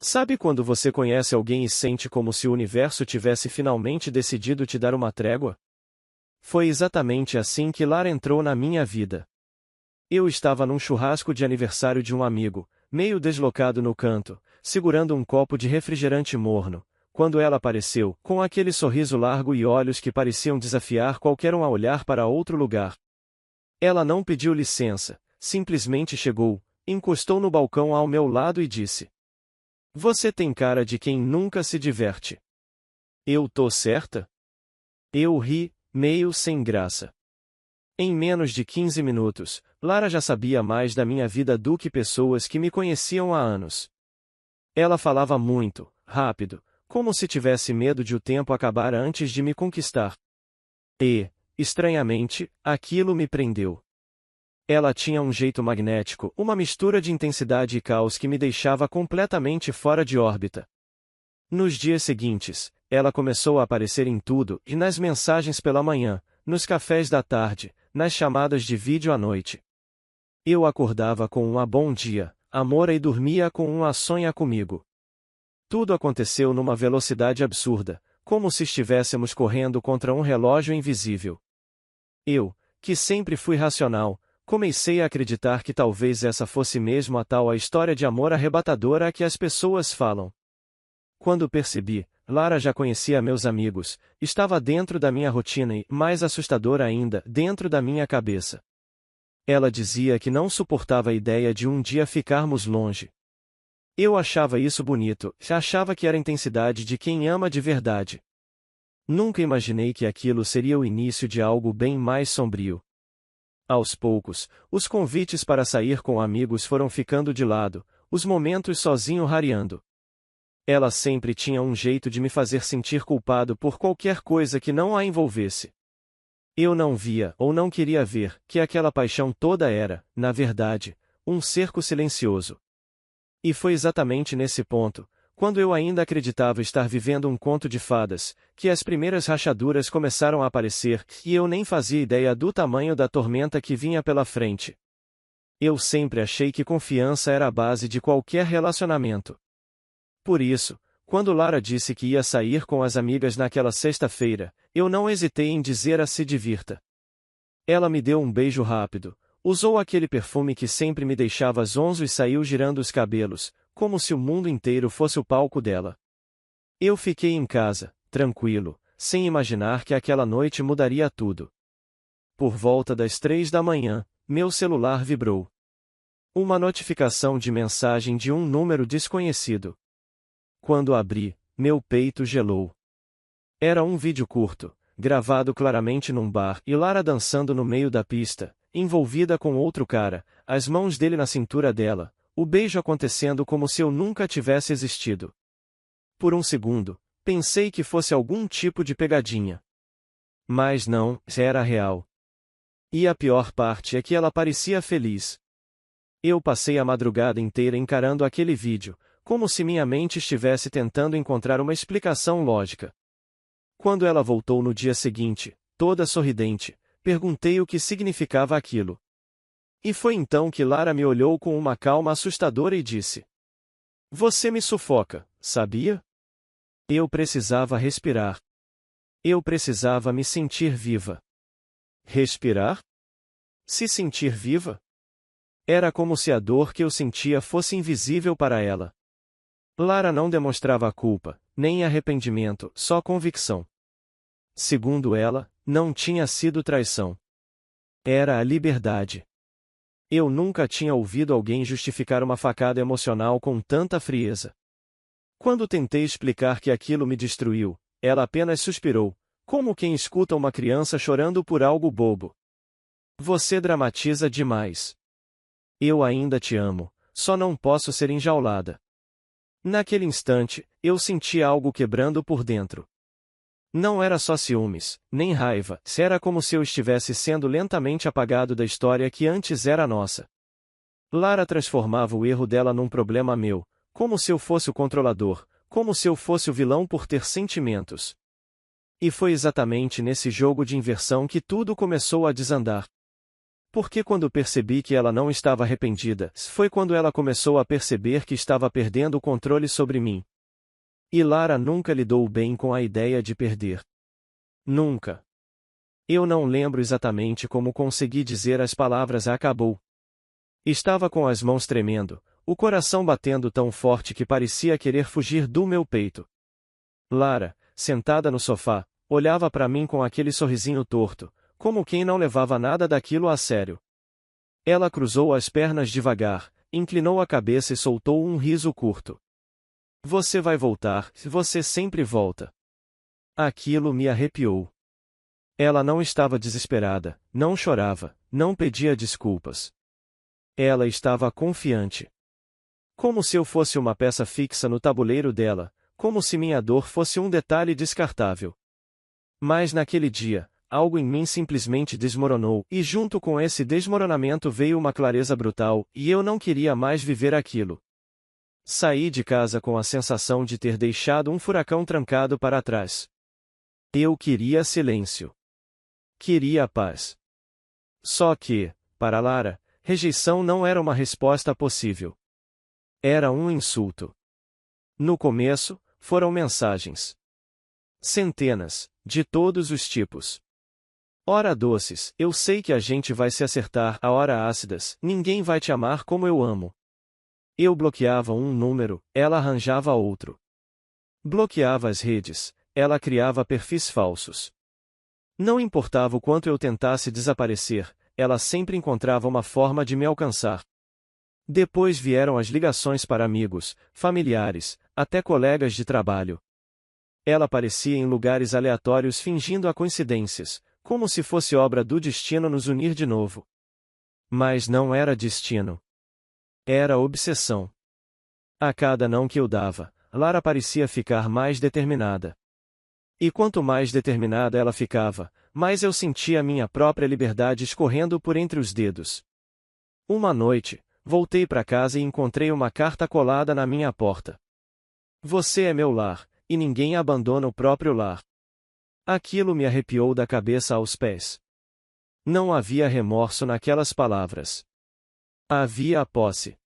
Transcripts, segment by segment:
Sabe quando você conhece alguém e sente como se o universo tivesse finalmente decidido te dar uma trégua? Foi exatamente assim que Lara entrou na minha vida. Eu estava num churrasco de aniversário de um amigo, meio deslocado no canto, segurando um copo de refrigerante morno, quando ela apareceu, com aquele sorriso largo e olhos que pareciam desafiar qualquer um a olhar para outro lugar. Ela não pediu licença, simplesmente chegou, encostou no balcão ao meu lado e disse: "Você tem cara de quem nunca se diverte." Eu tô certa? Eu ri, meio sem graça. Em menos de 15 minutos, Lara já sabia mais da minha vida do que pessoas que me conheciam há anos. Ela falava muito, rápido, como se tivesse medo de o tempo acabar antes de me conquistar. E, estranhamente, aquilo me prendeu. Ela tinha um jeito magnético, uma mistura de intensidade e caos que me deixava completamente fora de órbita. Nos dias seguintes, ela começou a aparecer em tudo, e nas mensagens pela manhã, nos cafés da tarde, nas chamadas de vídeo à noite. Eu acordava com um bom dia, amor, e dormia com um sonha comigo. Tudo aconteceu numa velocidade absurda, como se estivéssemos correndo contra um relógio invisível. Eu, que sempre fui racional, comecei a acreditar que talvez essa fosse mesmo a história de amor arrebatadora a que as pessoas falam. Quando percebi, Lara já conhecia meus amigos, estava dentro da minha rotina e, mais assustador ainda, dentro da minha cabeça. Ela dizia que não suportava a ideia de um dia ficarmos longe. Eu achava isso bonito, achava que era a intensidade de quem ama de verdade. Nunca imaginei que aquilo seria o início de algo bem mais sombrio. Aos poucos, os convites para sair com amigos foram ficando de lado, os momentos sozinho rareando. Ela sempre tinha um jeito de me fazer sentir culpado por qualquer coisa que não a envolvesse. Eu não via, ou não queria ver, que aquela paixão toda era, na verdade, um cerco silencioso. E foi exatamente nesse ponto, quando eu ainda acreditava estar vivendo um conto de fadas, que as primeiras rachaduras começaram a aparecer, e eu nem fazia ideia do tamanho da tormenta que vinha pela frente. Eu sempre achei que confiança era a base de qualquer relacionamento. Por isso, quando Lara disse que ia sair com as amigas naquela sexta-feira, eu não hesitei em dizer se divirta. Ela me deu um beijo rápido, usou aquele perfume que sempre me deixava zonzo e saiu girando os cabelos, como se o mundo inteiro fosse o palco dela. Eu fiquei em casa, tranquilo, sem imaginar que aquela noite mudaria tudo. Por volta das 3 da manhã, meu celular vibrou. Uma notificação de mensagem de um número desconhecido. Quando abri, meu peito gelou. Era um vídeo curto, gravado claramente num bar, e Lara dançando no meio da pista, envolvida com outro cara, as mãos dele na cintura dela, o beijo acontecendo como se eu nunca tivesse existido. Por um segundo, pensei que fosse algum tipo de pegadinha. Mas não, era real. E a pior parte é que ela parecia feliz. Eu passei a madrugada inteira encarando aquele vídeo, como se minha mente estivesse tentando encontrar uma explicação lógica. Quando ela voltou no dia seguinte, toda sorridente, perguntei o que significava aquilo. E foi então que Lara me olhou com uma calma assustadora e disse: "Você me sufoca, sabia?" Eu precisava respirar. Eu precisava me sentir viva. Respirar? Se sentir viva? Era como se a dor que eu sentia fosse invisível para ela. Lara não demonstrava culpa, nem arrependimento, só convicção. Segundo ela, não tinha sido traição. Era a liberdade. Eu nunca tinha ouvido alguém justificar uma facada emocional com tanta frieza. Quando tentei explicar que aquilo me destruiu, ela apenas suspirou, como quem escuta uma criança chorando por algo bobo. "Você dramatiza demais. Eu ainda te amo, só não posso ser enjaulada." Naquele instante, eu senti algo quebrando por dentro. Não era só ciúmes, nem raiva, era como se eu estivesse sendo lentamente apagado da história que antes era nossa. Lara transformava o erro dela num problema meu, como se eu fosse o controlador, como se eu fosse o vilão por ter sentimentos. E foi exatamente nesse jogo de inversão que tudo começou a desandar. Porque quando percebi que ela não estava arrependida, foi quando ela começou a perceber que estava perdendo o controle sobre mim. E Lara nunca lidou bem com a ideia de perder. Nunca. Eu não lembro exatamente como consegui dizer as palavras acabou. Estava com as mãos tremendo, o coração batendo tão forte que parecia querer fugir do meu peito. Lara, sentada no sofá, olhava para mim com aquele sorrisinho torto, como quem não levava nada daquilo a sério. Ela cruzou as pernas devagar, inclinou a cabeça e soltou um riso curto. Você vai voltar, você sempre volta. Aquilo me arrepiou. Ela não estava desesperada, não chorava, não pedia desculpas. Ela estava confiante. Como se eu fosse uma peça fixa no tabuleiro dela, como se minha dor fosse um detalhe descartável. Mas naquele dia, algo em mim simplesmente desmoronou, e junto com esse desmoronamento veio uma clareza brutal, e eu não queria mais viver aquilo. Saí de casa com a sensação de ter deixado um furacão trancado para trás. Eu queria silêncio. Queria paz. Só que, para Lara, rejeição não era uma resposta possível. Era um insulto. No começo, foram mensagens. Centenas, de todos os tipos. Ora doces, eu sei que a gente vai se acertar, a hora ácidas, ninguém vai te amar como eu amo. Eu bloqueava um número, ela arranjava outro. Bloqueava as redes, ela criava perfis falsos. Não importava o quanto eu tentasse desaparecer, ela sempre encontrava uma forma de me alcançar. Depois vieram as ligações para amigos, familiares, até colegas de trabalho. Ela aparecia em lugares aleatórios fingindo a coincidências, como se fosse obra do destino nos unir de novo. Mas não era destino. Era obsessão. A cada não que eu dava, Lara parecia ficar mais determinada. E quanto mais determinada ela ficava, mais eu sentia minha própria liberdade escorrendo por entre os dedos. Uma noite, voltei para casa e encontrei uma carta colada na minha porta. Você é meu lar, e ninguém abandona o próprio lar. Aquilo me arrepiou da cabeça aos pés. Não havia remorso naquelas palavras. Havia a posse.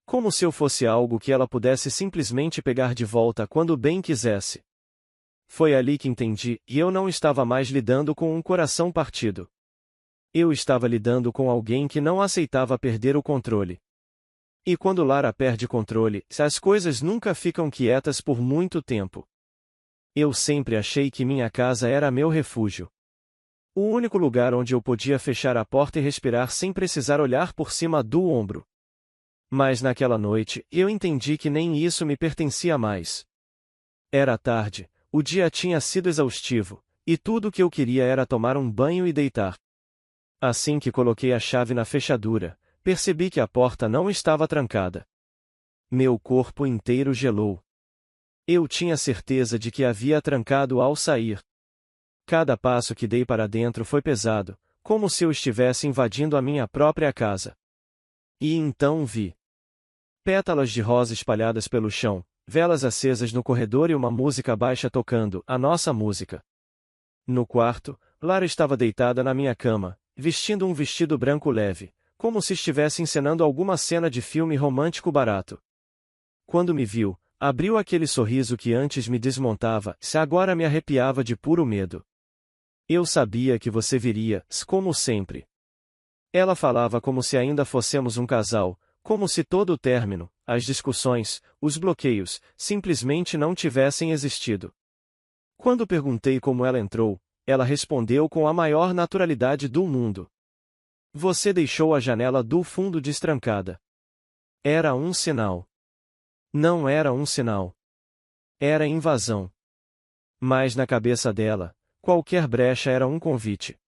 Como se eu fosse algo que ela pudesse simplesmente pegar de volta quando bem quisesse. Foi ali que entendi, e eu não estava mais lidando com um coração partido. Eu estava lidando com alguém que não aceitava perder o controle. E quando Lara perde controle, as coisas nunca ficam quietas por muito tempo. Eu sempre achei que minha casa era meu refúgio. O único lugar onde eu podia fechar a porta e respirar sem precisar olhar por cima do ombro. Mas naquela noite, eu entendi que nem isso me pertencia mais. Era tarde, o dia tinha sido exaustivo, e tudo o que eu queria era tomar um banho e deitar. Assim que coloquei a chave na fechadura, percebi que a porta não estava trancada. Meu corpo inteiro gelou. Eu tinha certeza de que havia trancado ao sair. Cada passo que dei para dentro foi pesado, como se eu estivesse invadindo a minha própria casa. E então vi pétalas de rosa espalhadas pelo chão, velas acesas no corredor e uma música baixa tocando, a nossa música. No quarto, Lara estava deitada na minha cama, vestindo um vestido branco leve, como se estivesse encenando alguma cena de filme romântico barato. Quando me viu, abriu aquele sorriso que antes me desmontava, se agora me arrepiava de puro medo. Eu sabia que você viria, como sempre. Ela falava como se ainda fossemos um casal, como se todo o término, as discussões, os bloqueios, simplesmente não tivessem existido. Quando perguntei como ela entrou, ela respondeu com a maior naturalidade do mundo. Você deixou a janela do fundo destrancada. Era um sinal. Não era um sinal. Era invasão. Mas na cabeça dela, qualquer brecha era um convite.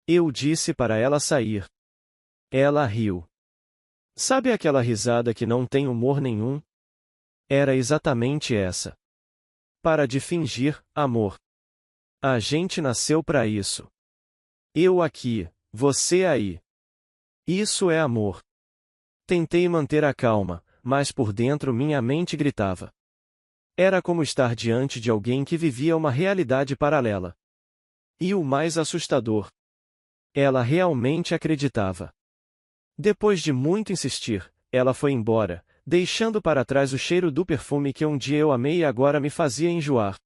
Eu disse para ela sair. Ela riu. Sabe aquela risada que não tem humor nenhum? Era exatamente essa. Para de fingir, amor. A gente nasceu para isso. Eu aqui, você aí. Isso é amor. Tentei manter a calma, mas por dentro minha mente gritava. Era como estar diante de alguém que vivia uma realidade paralela. E o mais assustador. Ela realmente acreditava. Depois de muito insistir, ela foi embora, deixando para trás o cheiro do perfume que um dia eu amei e agora me fazia enjoar.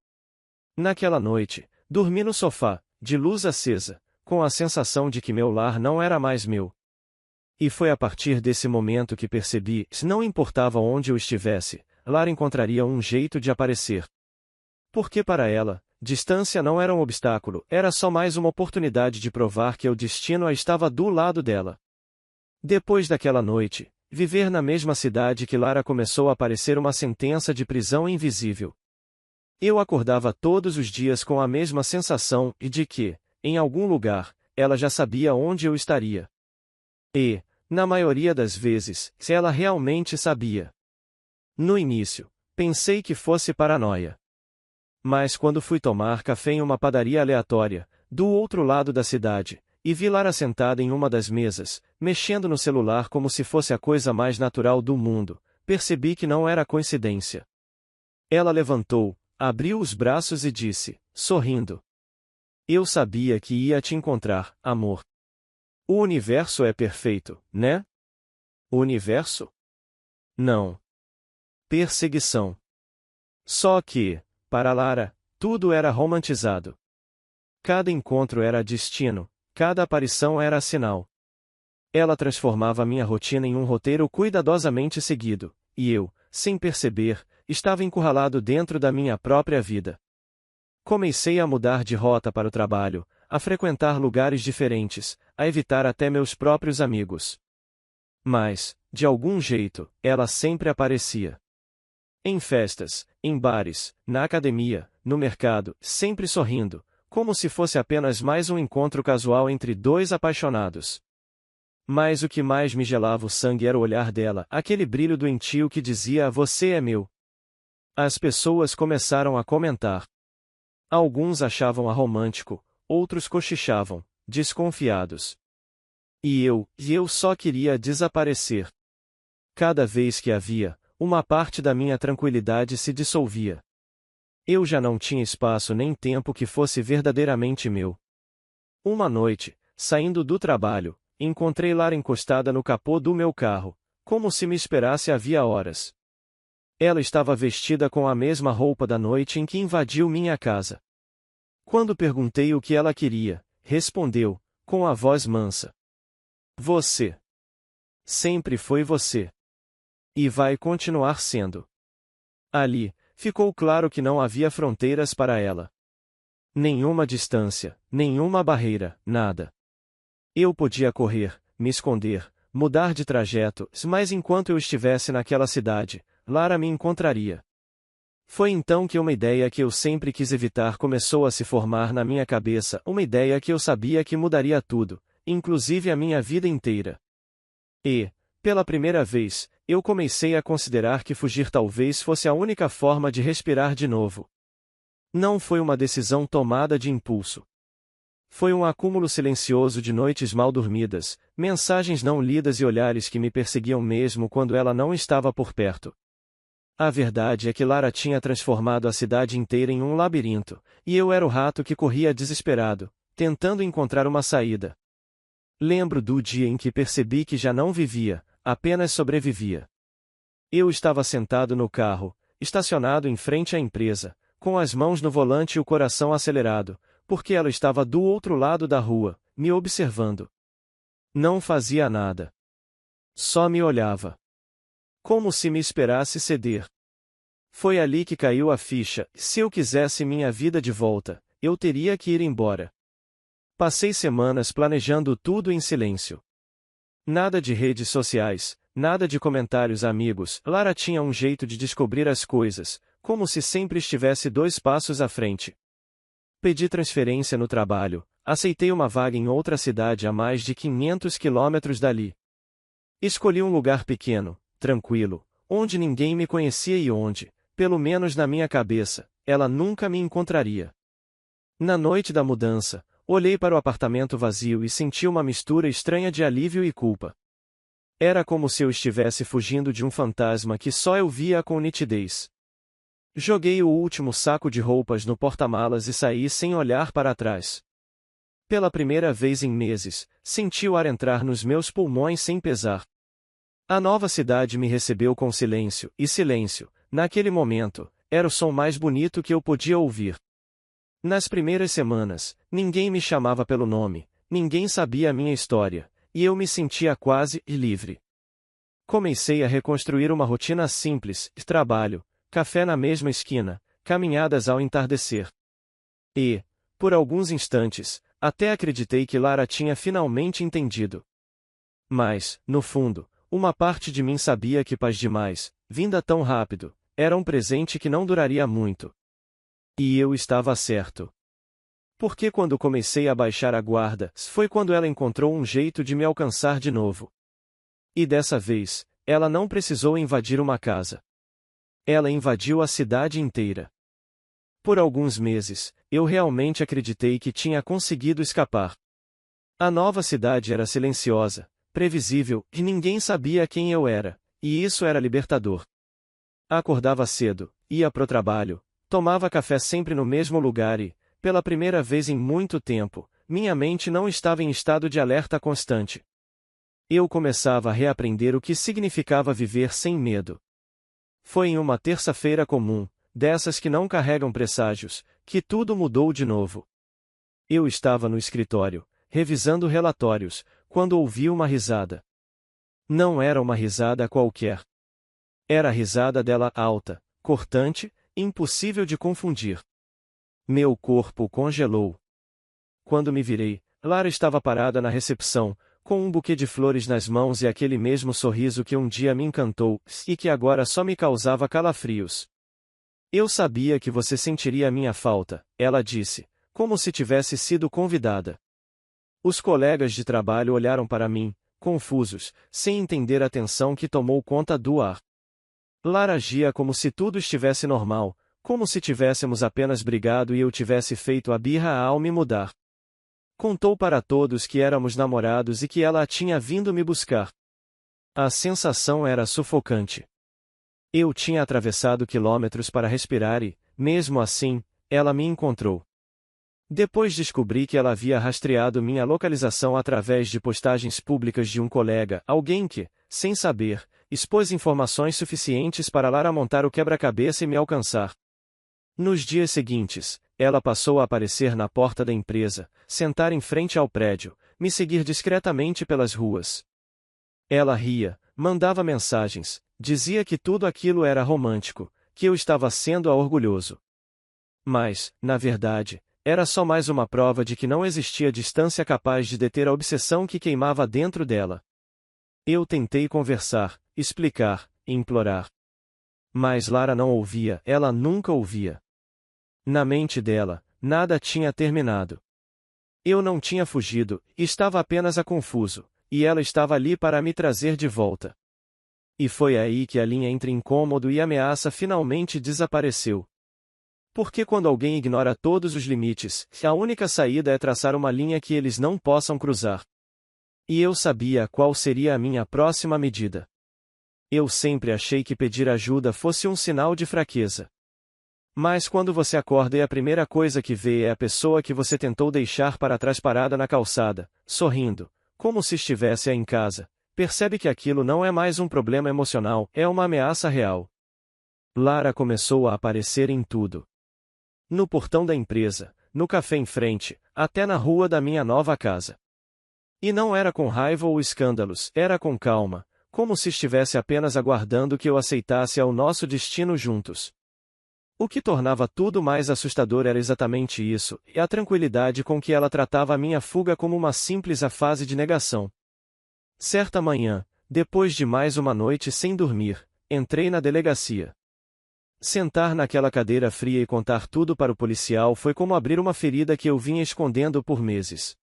Naquela noite, dormi no sofá, de luz acesa, com a sensação de que meu lar não era mais meu. E foi a partir desse momento que percebi, se não importava onde eu estivesse, Lara encontraria um jeito de aparecer. Porque para ela, distância não era um obstáculo, era só mais uma oportunidade de provar que o destino estava do lado dela. Depois daquela noite, viver na mesma cidade que Lara começou a parecer uma sentença de prisão invisível. Eu acordava todos os dias com a mesma sensação de que, em algum lugar, ela já sabia onde eu estaria. E, na maioria das vezes, se ela realmente sabia. No início, pensei que fosse paranoia. Mas quando fui tomar café em uma padaria aleatória, do outro lado da cidade, e vi Lara sentada em uma das mesas, mexendo no celular como se fosse a coisa mais natural do mundo, percebi que não era coincidência. Ela levantou, abriu os braços e disse, sorrindo: "Eu sabia que ia te encontrar, amor. O universo é perfeito, né?" O universo? Não. Perseguição. Só que, para Lara, tudo era romantizado. Cada encontro era destino, cada aparição era sinal. Ela transformava minha rotina em um roteiro cuidadosamente seguido, e eu, sem perceber, estava encurralado dentro da minha própria vida. Comecei a mudar de rota para o trabalho, a frequentar lugares diferentes, a evitar até meus próprios amigos. Mas, de algum jeito, ela sempre aparecia. Em festas, em bares, na academia, no mercado, sempre sorrindo, como se fosse apenas mais um encontro casual entre dois apaixonados. Mas o que mais me gelava o sangue era o olhar dela, aquele brilho doentio que dizia: "Você é meu." As pessoas começaram a comentar. Alguns achavam-a romântico, outros cochichavam, desconfiados. E eu só queria desaparecer. Cada vez que a via, uma parte da minha tranquilidade se dissolvia. Eu já não tinha espaço nem tempo que fosse verdadeiramente meu. Uma noite, saindo do trabalho, encontrei Lara encostada no capô do meu carro, como se me esperasse havia horas. Ela estava vestida com a mesma roupa da noite em que invadiu minha casa. Quando perguntei o que ela queria, respondeu, com a voz mansa: "Você. Sempre foi você. E vai continuar sendo." Ali, ficou claro que não havia fronteiras para ela. Nenhuma distância, nenhuma barreira, nada. Eu podia correr, me esconder, mudar de trajeto, mas enquanto eu estivesse naquela cidade, Lara me encontraria. Foi então que uma ideia que eu sempre quis evitar começou a se formar na minha cabeça, uma ideia que eu sabia que mudaria tudo, inclusive a minha vida inteira. E, pela primeira vez, eu comecei a considerar que fugir talvez fosse a única forma de respirar de novo. Não foi uma decisão tomada de impulso. Foi um acúmulo silencioso de noites mal dormidas, mensagens não lidas e olhares que me perseguiam mesmo quando ela não estava por perto. A verdade é que Lara tinha transformado a cidade inteira em um labirinto, e eu era o rato que corria desesperado, tentando encontrar uma saída. Lembro do dia em que percebi que já não vivia, apenas sobrevivia. Eu estava sentado no carro, estacionado em frente à empresa, com as mãos no volante e o coração acelerado, porque ela estava do outro lado da rua, me observando. Não fazia nada. Só me olhava. Como se me esperasse ceder. Foi ali que caiu a ficha: se eu quisesse minha vida de volta, eu teria que ir embora. Passei semanas planejando tudo em silêncio. Nada de redes sociais, nada de comentários amigos. Lara tinha um jeito de descobrir as coisas, como se sempre estivesse 2 passos à frente. Pedi transferência no trabalho, aceitei uma vaga em outra cidade a mais de 500 quilômetros dali. Escolhi um lugar pequeno, tranquilo, onde ninguém me conhecia e onde, pelo menos na minha cabeça, ela nunca me encontraria. Na noite da mudança, olhei para o apartamento vazio e senti uma mistura estranha de alívio e culpa. Era como se eu estivesse fugindo de um fantasma que só eu via com nitidez. Joguei o último saco de roupas no porta-malas e saí sem olhar para trás. Pela primeira vez em meses, senti o ar entrar nos meus pulmões sem pesar. A nova cidade me recebeu com silêncio, e silêncio, naquele momento, era o som mais bonito que eu podia ouvir. Nas primeiras semanas, ninguém me chamava pelo nome, ninguém sabia a minha história, e eu me sentia quase livre. Comecei a reconstruir uma rotina simples, trabalho, café na mesma esquina, caminhadas ao entardecer. E, por alguns instantes, até acreditei que Lara tinha finalmente entendido. Mas, no fundo, uma parte de mim sabia que paz demais, vinda tão rápido, era um presente que não duraria muito. E eu estava certo. Porque quando comecei a baixar a guarda, foi quando ela encontrou um jeito de me alcançar de novo. E dessa vez, ela não precisou invadir uma casa. Ela invadiu a cidade inteira. Por alguns meses, eu realmente acreditei que tinha conseguido escapar. A nova cidade era silenciosa, previsível, e ninguém sabia quem eu era, e isso era libertador. Acordava cedo, ia pro trabalho, tomava café sempre no mesmo lugar e, pela primeira vez em muito tempo, minha mente não estava em estado de alerta constante. Eu começava a reaprender o que significava viver sem medo. Foi em uma terça-feira comum, dessas que não carregam presságios, que tudo mudou de novo. Eu estava no escritório, revisando relatórios, quando ouvi uma risada. Não era uma risada qualquer. Era a risada dela alta, cortante, impossível de confundir. Meu corpo congelou. Quando me virei, Lara estava parada na recepção, com um buquê de flores nas mãos e aquele mesmo sorriso que um dia me encantou, e que agora só me causava calafrios. Eu sabia que você sentiria a minha falta, ela disse, como se tivesse sido convidada. Os colegas de trabalho olharam para mim, confusos, sem entender a tensão que tomou conta do ar. Lara agia como se tudo estivesse normal, como se tivéssemos apenas brigado e eu tivesse feito a birra ao me mudar. Contou para todos que éramos namorados e que ela tinha vindo me buscar. A sensação era sufocante. Eu tinha atravessado quilômetros para respirar e, mesmo assim, ela me encontrou. Depois descobri que ela havia rastreado minha localização através de postagens públicas de um colega, alguém que, sem saber, expôs informações suficientes para Lara montar o quebra-cabeça e me alcançar. Nos dias seguintes, ela passou a aparecer na porta da empresa, sentar em frente ao prédio, me seguir discretamente pelas ruas. Ela ria, mandava mensagens, dizia que tudo aquilo era romântico, que eu estava sendo orgulhoso. Mas, na verdade, era só mais uma prova de que não existia distância capaz de deter a obsessão que queimava dentro dela. Eu tentei conversar, explicar, implorar. Mas Lara não ouvia, ela nunca ouvia. Na mente dela, nada tinha terminado. Eu não tinha fugido, estava apenas confuso, e ela estava ali para me trazer de volta. E foi aí que a linha entre incômodo e ameaça finalmente desapareceu. Porque quando alguém ignora todos os limites, a única saída é traçar uma linha que eles não possam cruzar. E eu sabia qual seria a minha próxima medida. Eu sempre achei que pedir ajuda fosse um sinal de fraqueza. Mas quando você acorda e a primeira coisa que vê é a pessoa que você tentou deixar para trás parada na calçada, sorrindo, como se estivesse em casa, percebe que aquilo não é mais um problema emocional, é uma ameaça real. Lara começou a aparecer em tudo. No portão da empresa, no café em frente, até na rua da minha nova casa. E não era com raiva ou escândalos, era com calma, como se estivesse apenas aguardando que eu aceitasse ao nosso destino juntos. O que tornava tudo mais assustador era exatamente isso, e a tranquilidade com que ela tratava a minha fuga como uma simples fase de negação. Certa manhã, depois de mais uma noite sem dormir, entrei na delegacia. Sentar naquela cadeira fria e contar tudo para o policial foi como abrir uma ferida que eu vinha escondendo por meses.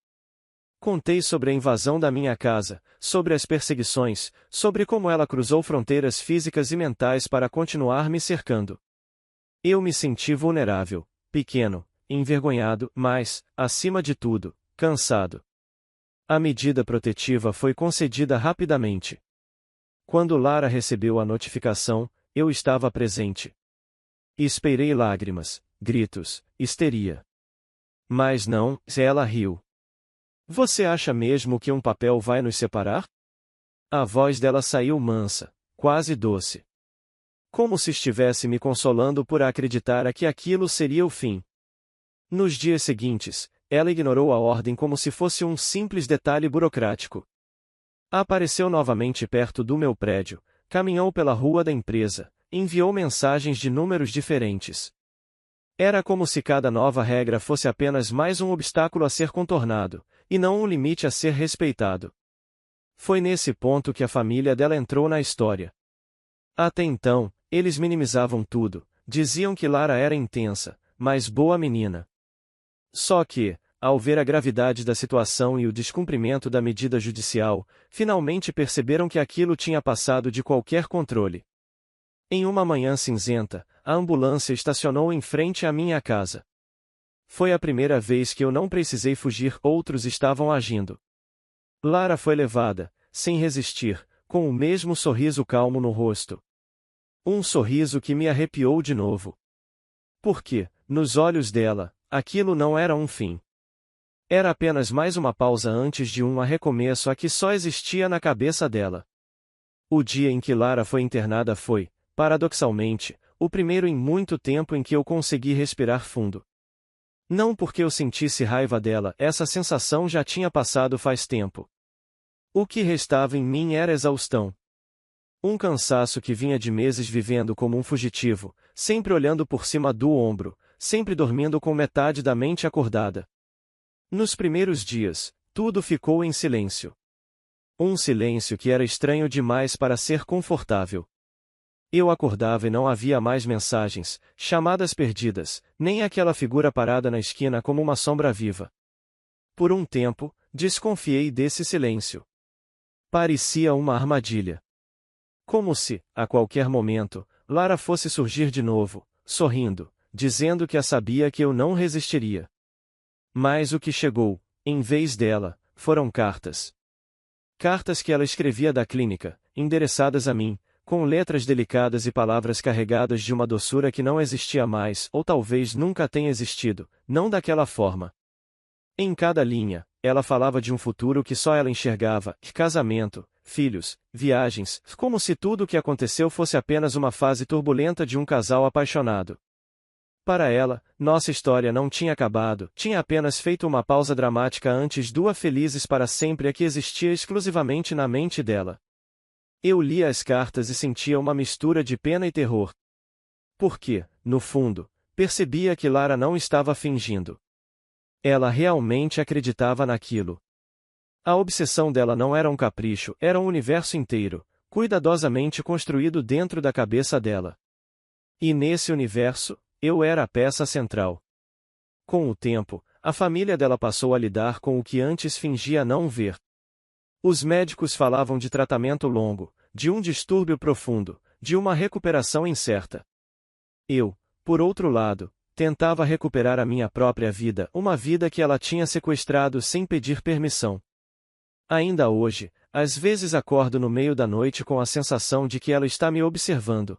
Contei sobre a invasão da minha casa, sobre as perseguições, sobre como ela cruzou fronteiras físicas e mentais para continuar me cercando. Eu me senti vulnerável, pequeno, envergonhado, mas, acima de tudo, cansado. A medida protetiva foi concedida rapidamente. Quando Lara recebeu a notificação, eu estava presente. Esperei lágrimas, gritos, histeria. Mas não, ela riu. Você acha mesmo que um papel vai nos separar? A voz dela saiu mansa, quase doce. Como se estivesse me consolando por acreditar que aquilo seria o fim. Nos dias seguintes, ela ignorou a ordem como se fosse um simples detalhe burocrático. Apareceu novamente perto do meu prédio, caminhou pela rua da empresa, enviou mensagens de números diferentes. Era como se cada nova regra fosse apenas mais um obstáculo a ser contornado, e não um limite a ser respeitado. Foi nesse ponto que a família dela entrou na história. Até então, eles minimizavam tudo, diziam que Lara era intensa, mas boa menina. Só que, ao ver a gravidade da situação e o descumprimento da medida judicial, finalmente perceberam que aquilo tinha passado de qualquer controle. Em uma manhã cinzenta, a ambulância estacionou em frente à minha casa. Foi a primeira vez que eu não precisei fugir, outros estavam agindo. Lara foi levada, sem resistir, com o mesmo sorriso calmo no rosto. Um sorriso que me arrepiou de novo. Porque, nos olhos dela, aquilo não era um fim. Era apenas mais uma pausa antes de um arrecomeço a que só existia na cabeça dela. O dia em que Lara foi internada foi, paradoxalmente, o primeiro em muito tempo em que eu consegui respirar fundo. Não porque eu sentisse raiva dela, essa sensação já tinha passado faz tempo. O que restava em mim era exaustão. Um cansaço que vinha de meses vivendo como um fugitivo, sempre olhando por cima do ombro, sempre dormindo com metade da mente acordada. Nos primeiros dias, tudo ficou em silêncio. Um silêncio que era estranho demais para ser confortável. Eu acordava e não havia mais mensagens, chamadas perdidas, nem aquela figura parada na esquina como uma sombra viva. Por um tempo, desconfiei desse silêncio. Parecia uma armadilha. Como se, a qualquer momento, Lara fosse surgir de novo, sorrindo, dizendo que sabia que eu não resistiria. Mas o que chegou, em vez dela, foram cartas. Cartas que ela escrevia da clínica, endereçadas a mim, com letras delicadas e palavras carregadas de uma doçura que não existia mais ou talvez nunca tenha existido, não daquela forma. Em cada linha, ela falava de um futuro que só ela enxergava, casamento, filhos, viagens, como se tudo o que aconteceu fosse apenas uma fase turbulenta de um casal apaixonado. Para ela, nossa história não tinha acabado, tinha apenas feito uma pausa dramática antes do felizes para sempre a que existia exclusivamente na mente dela. Eu lia as cartas e sentia uma mistura de pena e terror. Porque, no fundo, percebia que Lara não estava fingindo. Ela realmente acreditava naquilo. A obsessão dela não era um capricho, era um universo inteiro, cuidadosamente construído dentro da cabeça dela. E nesse universo, eu era a peça central. Com o tempo, a família dela passou a lidar com o que antes fingia não ver. Os médicos falavam de tratamento longo, de um distúrbio profundo, de uma recuperação incerta. Eu, por outro lado, tentava recuperar a minha própria vida, uma vida que ela tinha sequestrado sem pedir permissão. Ainda hoje, às vezes acordo no meio da noite com a sensação de que ela está me observando.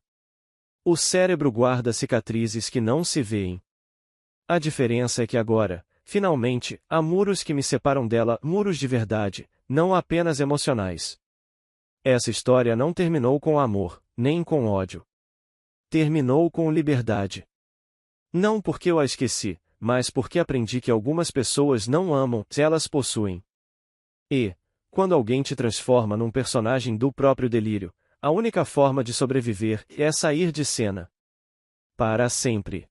O cérebro guarda cicatrizes que não se veem. A diferença é que agora, finalmente, há muros que me separam dela, muros de verdade, não apenas emocionais. Essa história não terminou com amor, nem com ódio. Terminou com liberdade. Não porque eu a esqueci, mas porque aprendi que algumas pessoas não amam, elas possuem. E, quando alguém te transforma num personagem do próprio delírio, a única forma de sobreviver é sair de cena. Para sempre.